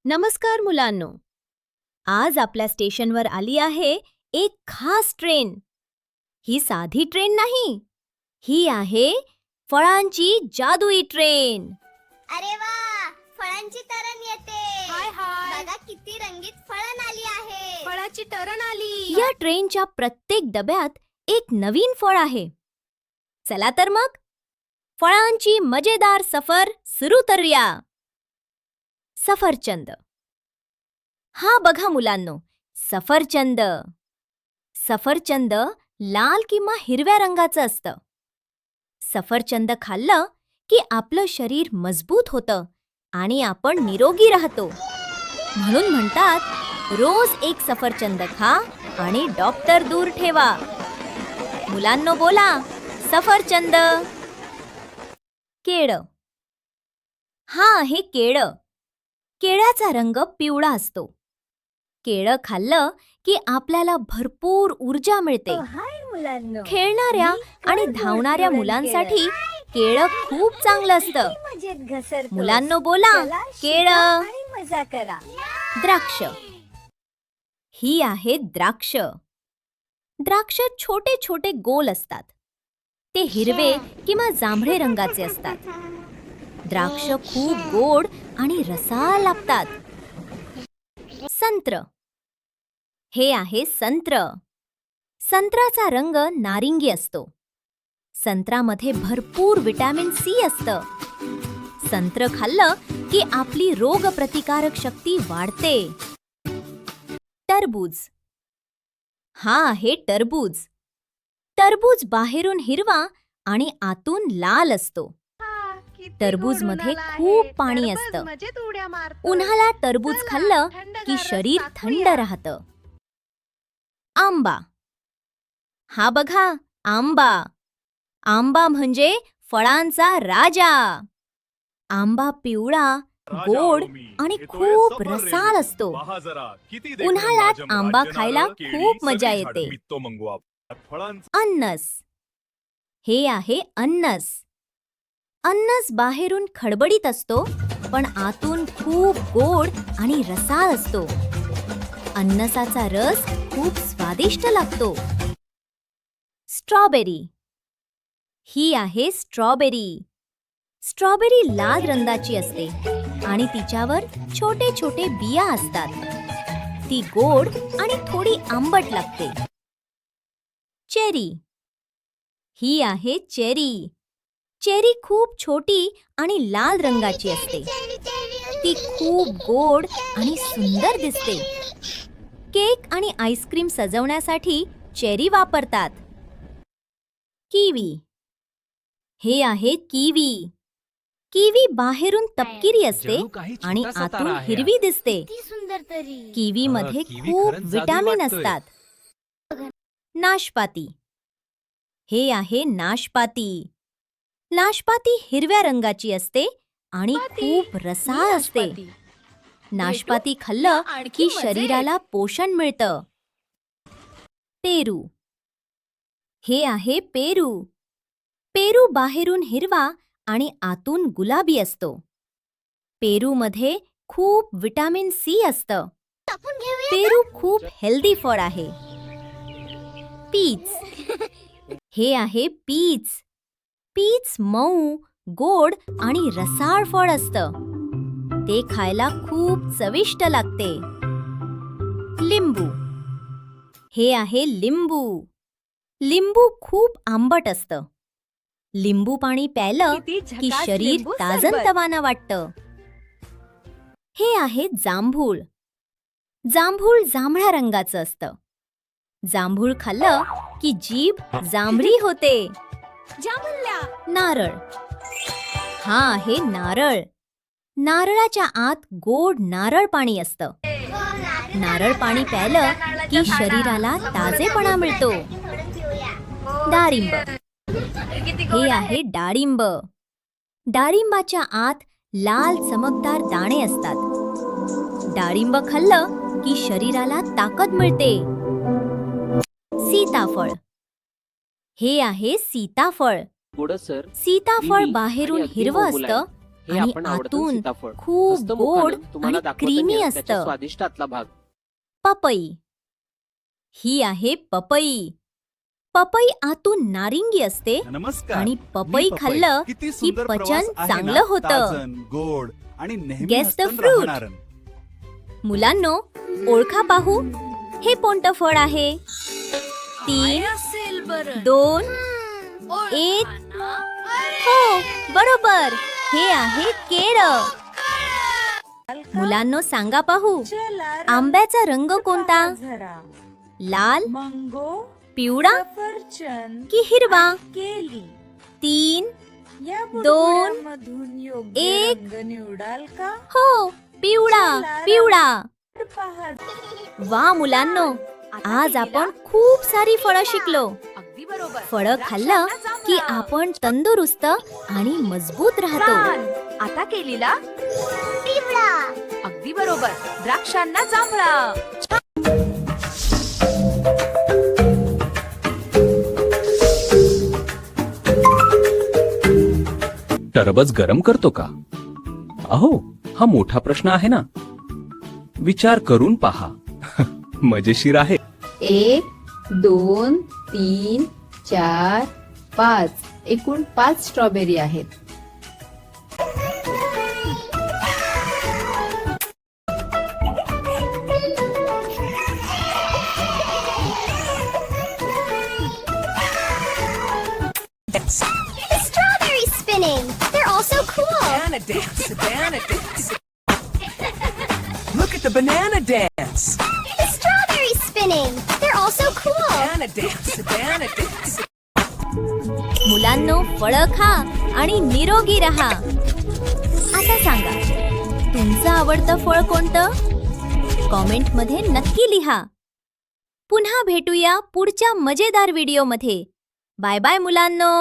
नमस्कार मुलांनो. आज आपल्या स्टेशनवर आली आहे एक खास ट्रेन. ही साधी ट्रेन नाही. ही आहे फळांची जादुई ट्रेन. अरे वा, फळांची तरण येते. हाय हाय, बघा किती रंगीत फळं आली आहे. फळाची टरण आली. या ट्रेनच्या प्रत्येक डब्यात एक नवीन फळ आहे. चला तर मग फळांची मजेदार सफर सुरू करूया. सफरचंद. हा बघा मुलांनो, सफरचंद. सफरचंद लाल किंवा हिरव्या रंगाचं असतं. सफरचंद खाल्लं की आपलं शरीर मजबूत होतं आणि आपण निरोगी राहतो. म्हणून म्हणतात, रोज एक सफरचंद खा आणि डॉक्टर दूर ठेवा. मुलांनो बोला, सफरचंद. केळं. हा आहे केळं. केळ्याचा रंग पिवळा असतो. केळं खाल्लं की आपल्याला भरपूर ऊर्जा मिळते. हाय मुलांनो, खेळणाऱ्या आणि धावणाऱ्या मुलांसाठी केळं खूप चांगलं असतं. मजेत घसरतो. मुलांनो बोला, चला, शिका केळं. आणि मजा करा. द्राक्ष. ही आहे द्राक्ष. द्राक्ष छोटे छोटे गोल असतात. ते हिरवे किंवा जांभळे रंगाचे असतात. द्राक्ष खूप गोड आणि रसाळ लागतात. संत्र. हे आहे संत्र. संत्र्याचा रंग नारिंगी असतो. संत्र्यामध्ये भरपूर व्हिटॅमिन सी असतं. संत्र खाल्लं की आपली रोगप्रतिकारक शक्ती वाढते. टरबूज. हा आहे टरबूज. टरबूज बाहेरून हिरवा आणि आतून लाल असतो. टरबूजमध्ये खूप पाणी असतं. उन्हाळ्यात टरबूज खाल्लं की शरीर थंड राहतं. आंबा. हा बघा, आंबा. आंबा म्हणजे फळांचा राजा. आंबा पिवळा, गोड आणि खूप रसाळ असतो. उन्हाळ्यात आंबा खायला खूप मजा येते. अननस. हे आहे अननस. अननस बाहेरून खडबडीत असतो, पण आतून खूप गोड आणि रसाळ असतो. अननसाचा रस खूप स्वादिष्ट लागतो. स्ट्रॉबेरी. ही आहे स्ट्रॉबेरी. स्ट्रॉबेरी लाल रंगाची असते आणि तिच्यावर छोटे छोटे बिया असतात. ती गोड आणि थोडी आंबट लागते. चेरी. ही आहे चेरी. चेरी खूप छोटी आणि लाल रंगाची असते. ती खूप गोड आणि सुंदर दिसते. केक आणि आईस्क्रीम सजवण्यासाठी चेरी वापरतात. किवी. हे आहे किवी. किवी बाहेरून तपकिरी असते आणि आतून हिरवी दिसते. किती सुंदर तरी. किवी मध्ये खूप व्हिटॅमिन असतात. नाशपाती. हे आहे नाशपाती. नाशपाती हिरव्या रंगाची असते आणि खूप रसाळ असते. नाशपाती खाल्लं की शरीराला पोषण मिळतं. पेरू. हे आहे पेरू. पेरू बाहेरून हिरवा आणि आतून गुलाबी असतो. पेरूमध्ये खूप व्हिटॅमिन सी असतं. पेरू खूप हेल्दी फळ आहे. पीच. हे आहे पीच. पीच मऊ, गोड आणि रसाळ फळ असतं. ते खायला खूप चविष्ट लागते. लिंबू. हे आहे लिंबू. लिंबू खूप आंबट असतं. लिंबू पाणी प्यायलं की शरीर ताजंतवानं वाटतं. हे आहे जांभूळ. जांभूळ जांभळ्या रंगाचं असतं. जांभूळ खाल्लं की जीभ जांभळी होते. नारळ. हा आहे नारळ. नारळाच्या आत गोड नारळ पाणी असतं. नारळ पाणी प्यायलं की शरीराला ताजेपणा मिळतो. डाळिंब. हे आहे डाळिंब. डाळिंबाच्या आत लाल चमकदार दाणे असतात. डाळिंब खाल्लं की शरीराला ताकद मिळते. सीताफळ. हे आहे सीताफळ. सीताफळ बाहेरून हिरवं असतं हे आणि आपण आवडतं आतून सीताफळ. खूप हस्तमुखानं गोड तुम्हाला आणि दाखवत क्रीमी आहे त्याच्या असतं. स्वादिष्ट आतला भाग. पपई. ही आहे पपई. पपई आतून नारिंगी असते नमस्कार. आणि मी पपई खाल्लं किती की सुंदर प्रवास पचन आहे चांगलं ना? होतं. ताजन, गोड आणि नेहमी Guess the हसत fruit. राहणारं. मुलांनो, ओळखा पाहू हे कोणतं फळ आहे? 3, असेल बरं 2, 1. हो, बरोबर. हे आहे केळं. मुलांनो, सांगा पाहू आंब्याचा रंग कोणता? लाल, मंगो पिवळा सफरचंद की हिरवा? केली 3, या 2, मधून योग्य एक. रंग निवडाल का? हो, पिवळा पिवळा. पहा वा मुलांनो, आज आपण खूप सारी फळं शिकलो. अगदी बरोबर. फळं खाल्लं की आपण तंदुरुस्त आणि मजबूत राहतो. आता केलीला पिवळा. अगदी बरोबर. द्राक्षांना जांभळा. टरबस गरम करतो का? अहो, हा मोठा प्रश्न आहे ना. विचार करून पहा. मजेशीर आहे. 1, 2, 3, 4, 5 एकूण 5 स्ट्रॉबेरी आहेत. Strawberry spinning! They're all so cool! Banana dance, banana dance. Look at the banana dance. Strawberry spinning! They're all so cool! Banana dance, banana dance. मुलांनो, फळं खा आणि निरोगी राहा. आता सांगा, तुमचं आवडतं फळ कोणतं? कॉमेंटमध्ये नक्की लिहा. पुन्हा भेटूया पुढच्या मजेदार व्हिडिओमध्ये. बाय बाय मुलांनो.